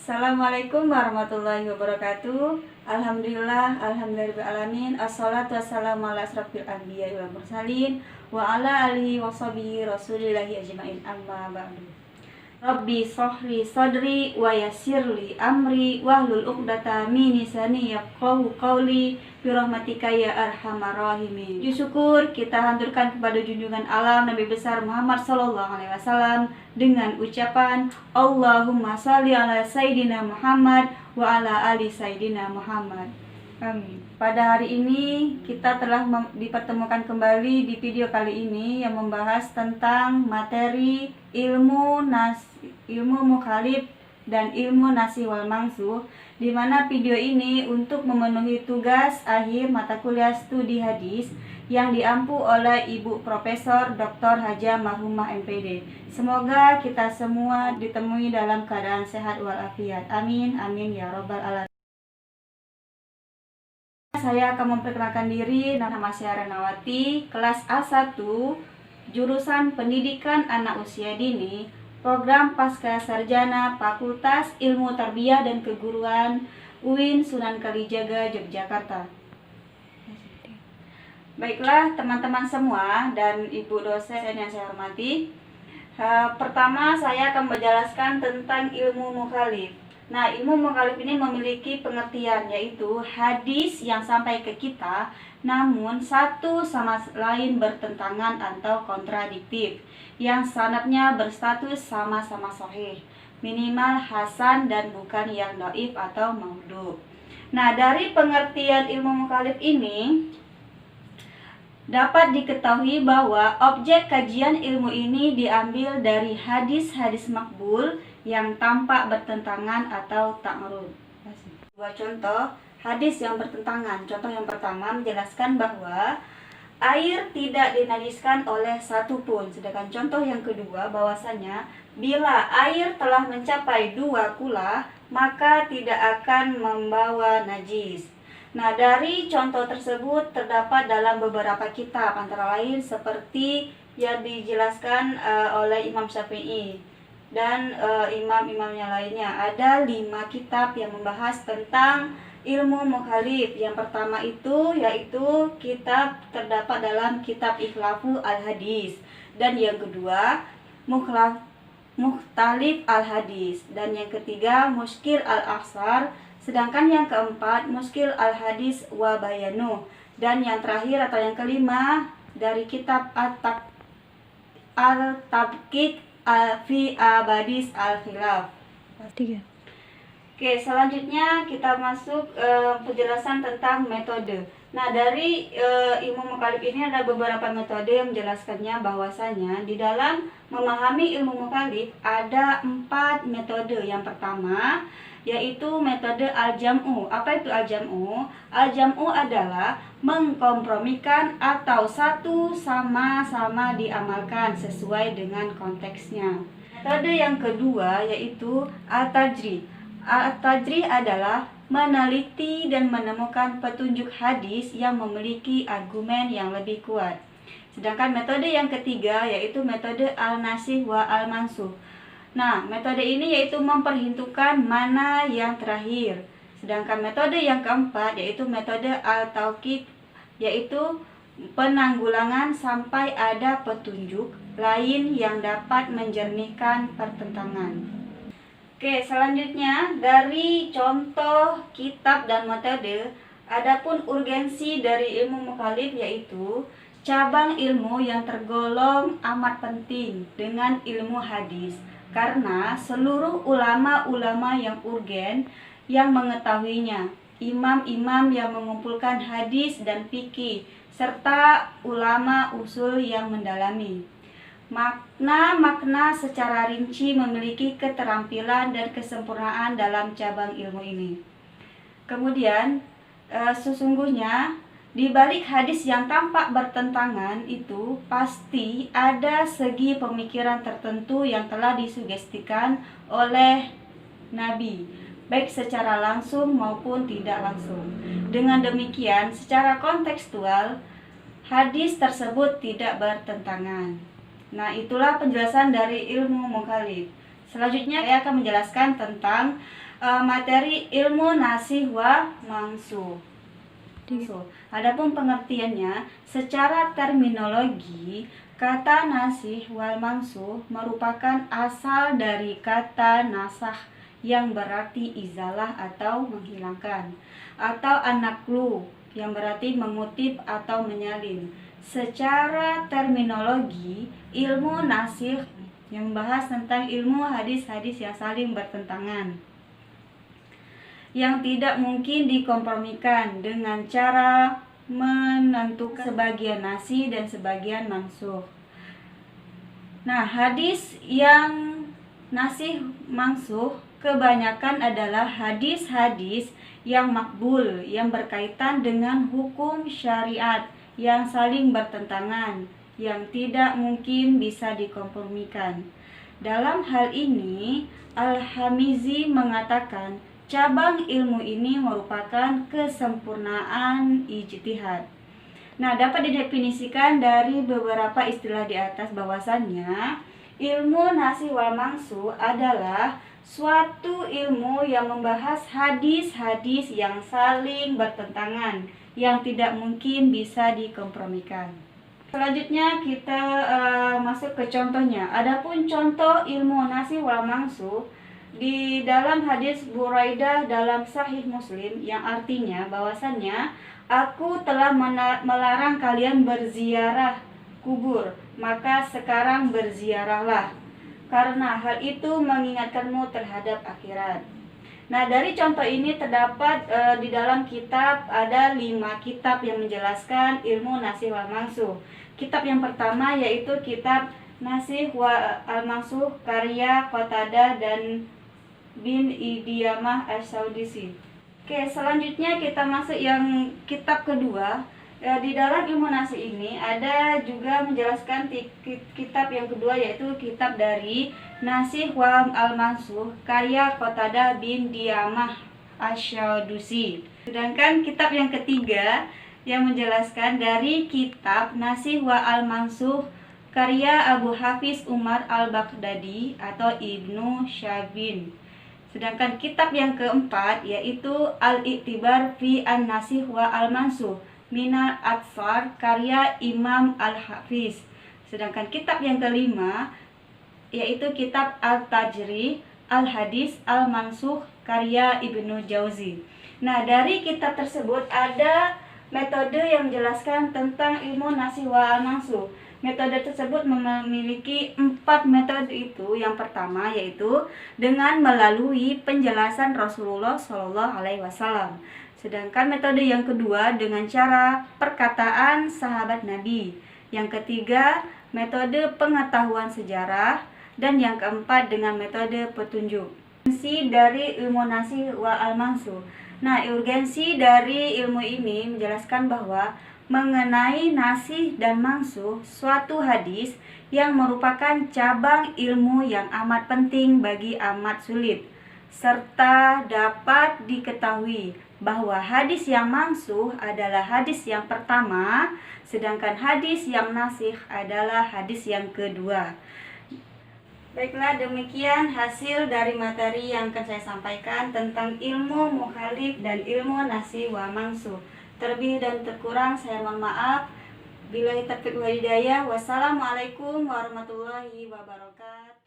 Assalamualaikum warahmatullahi wabarakatuh. Alhamdulillahirabbil alamin. Assalatu wassalamu ala asrofil anbiya'i wal mursalin wa ala alihi washabihi rasulillahi ajmain, amma ba'du. Rabbi shrahli sadri wa yassirli amri wahlul 'uqdatam min lisani yafqahu qawli bi rahmatika ya arhamar rahimin. Syukur kita haturkan kepada junjungan alam Nabi besar Muhammad sallallahu alaihi wasallam dengan ucapan Allahumma shalli ala sayyidina Muhammad wa ala ali sayyidina Muhammad. Amin. Pada hari ini kita telah dipertemukan kembali di video kali ini yang membahas tentang materi ilmu mukhalif dan ilmu nasih wal mansuh, di mana video ini untuk memenuhi tugas akhir mata kuliah studi hadis yang diampu oleh Ibu Profesor Dr. Hajah Marhumah MPD. Semoga kita semua ditemui dalam keadaan sehat walafiat. Amin amin ya robbal alamin. Saya akan memperkenalkan diri, nama saya Renawati, kelas A1, jurusan Pendidikan Anak Usia Dini, program Pasca Sarjana Fakultas Ilmu Tarbiyah dan Keguruan UIN Sunan Kalijaga, Yogyakarta. Baiklah teman-teman semua dan ibu dosen yang saya hormati, pertama saya akan menjelaskan tentang ilmu mukhalif. Nah, ilmu mukhalif ini memiliki pengertian, yaitu hadis yang sampai ke kita namun satu sama lain bertentangan atau kontradiktif, yang sanadnya berstatus sama-sama sahih, minimal hasan dan bukan yang dhaif atau maudhu. Nah, dari pengertian ilmu mukhalif ini dapat diketahui bahwa objek kajian ilmu ini diambil dari hadis-hadis makbul yang tampak bertentangan atau ta'arud. Dua contoh hadis yang bertentangan. Contoh yang pertama menjelaskan bahwa air tidak dinajiskan oleh satupun. Sedangkan contoh yang kedua bahwasanya bila air telah mencapai 2 kula maka tidak akan membawa najis. Nah, dari contoh tersebut terdapat dalam beberapa kitab, antara lain seperti yang dijelaskan oleh Imam Syafi'i dan imam-imamnya lainnya. Ada 5 kitab yang membahas tentang ilmu mukhalif. Yang pertama itu yaitu kitab terdapat dalam kitab Ikhlafu al-Hadis, dan yang kedua Mukhtalif al-Hadis, dan yang ketiga Muskil al-Aksar, sedangkan yang keempat Muskil al-Hadis wa Bayanu, dan yang terakhir atau yang kelima dari kitab Al-Tabqiq fi Abadis al-Khilaf. Oke, selanjutnya kita masuk penjelasan tentang metode. Nah, dari ilmu mukhalif ini ada beberapa metode yang menjelaskannya, bahwasanya di dalam memahami ilmu mukhalif ada 4 metode. Yang pertama yaitu metode al-jam'u. Apa itu al-jam'u? Al-jam'u adalah mengkompromikan atau satu sama-sama diamalkan sesuai dengan konteksnya. Metode yang kedua yaitu al-tajrih. Al-tajrih adalah meneliti dan menemukan petunjuk hadis yang memiliki argumen yang lebih kuat. Sedangkan metode yang ketiga yaitu metode al-nasih wa al-mansuh. Nah, metode ini yaitu memperhitungkan mana yang terakhir. Sedangkan metode yang keempat yaitu metode al-tauqif, yaitu penanggulangan sampai ada petunjuk lain yang dapat menjernihkan pertentangan. Oke, selanjutnya dari contoh kitab dan metode, adapun urgensi dari ilmu mukhalif yaitu cabang ilmu yang tergolong amat penting dengan ilmu hadis, karena seluruh ulama-ulama yang urgen yang mengetahuinya, imam-imam yang mengumpulkan hadis dan fikih, serta ulama usul yang mendalami makna-makna secara rinci, memiliki keterampilan dan kesempurnaan dalam cabang ilmu ini. Kemudian sesungguhnya di balik hadis yang tampak bertentangan itu pasti ada segi pemikiran tertentu yang telah disugestikan oleh Nabi, baik secara langsung maupun tidak langsung. Dengan demikian, secara kontekstual hadis tersebut tidak bertentangan. Nah, itulah penjelasan dari ilmu mukhalif. Selanjutnya saya akan menjelaskan tentang materi ilmu nasikh wa mansukh. Adapun pengertiannya, secara terminologi, kata nasikh wal mansukh merupakan asal dari kata nasakh yang berarti izalah atau menghilangkan, atau an-naqlu yang berarti mengutip atau menyalin. Secara terminologi, ilmu nasikh yang membahas tentang ilmu hadis-hadis yang saling bertentangan, yang tidak mungkin dikompromikan dengan cara menentukan sebagian nasikh dan sebagian mansukh. Nah, hadis yang nasikh mansukh kebanyakan adalah hadis-hadis yang makbul, yang berkaitan dengan hukum syariat yang saling bertentangan, yang tidak mungkin bisa dikompromikan. Dalam hal ini, Al-Hamizi mengatakan cabang ilmu ini merupakan kesempurnaan ijtihad. Nah, dapat didefinisikan dari beberapa istilah di atas bahwasannya ilmu nasikh wal mansukh adalah suatu ilmu yang membahas hadis-hadis yang saling bertentangan, yang tidak mungkin bisa dikompromikan. Selanjutnya kita masuk ke contohnya. Adapun contoh ilmu nasikh wal mansukh di dalam hadis Buraidah dalam Sahih Muslim, yang artinya bahwasannya aku telah melarang kalian berziarah kubur, maka sekarang berziarahlah, karena hal itu mengingatkanmu terhadap akhirat. Nah, dari contoh ini terdapat di dalam kitab ada 5 kitab yang menjelaskan ilmu nasikh wal mansukh. Kitab yang pertama yaitu kitab Nasikh wal Mansukh karya Qatadah dan bin Idiyamah As-Saudisi. Oke, selanjutnya kita masuk yang kitab kedua. Di dalam ilmu nasikh ini ada juga menjelaskan kitab yang kedua yaitu kitab dari Nasikh wal Mansukh karya Qatadah bin Diyamah Asy-Syadusi. Sedangkan kitab yang ketiga yang menjelaskan dari kitab Nasikh wal Mansukh karya Abu Hafiz Umar al-Baghdadi atau Ibnu Syabin. Sedangkan kitab yang keempat yaitu Al-Iktibar fi an-Nasikh wa al-Mansukh Minal Atfar karya Imam Al-Hafiz. Sedangkan kitab yang kelima yaitu kitab Al-Tajri Al-Hadis Al-Mansukh karya Ibnu Jauzi. Nah, dari kitab tersebut ada metode yang menjelaskan tentang ilmu nasikh wa al-mansukh. Metode tersebut memiliki 4 metode itu. Yang pertama yaitu dengan melalui penjelasan Rasulullah SAW. Sedangkan metode yang kedua dengan cara perkataan sahabat Nabi. Yang ketiga metode pengetahuan sejarah. Dan yang keempat dengan metode petunjuk. Urgensi dari ilmu nasikh wa al-mansukh. Nah, urgensi dari ilmu ini menjelaskan bahwa mengenai nasikh dan mansukh suatu hadis yang merupakan cabang ilmu yang amat penting bagi amat sulit, serta dapat diketahui bahwa hadis yang mansukh adalah hadis yang pertama, sedangkan hadis yang nasikh adalah hadis yang kedua. Baiklah, demikian hasil dari materi yang akan saya sampaikan tentang ilmu mukhalif dan ilmu nasikh wa mansukh. Terlebih dan terkurang saya mohon maaf. Billahi taufiq wal hidayah. Wassalamualaikum warahmatullahi wabarakatuh.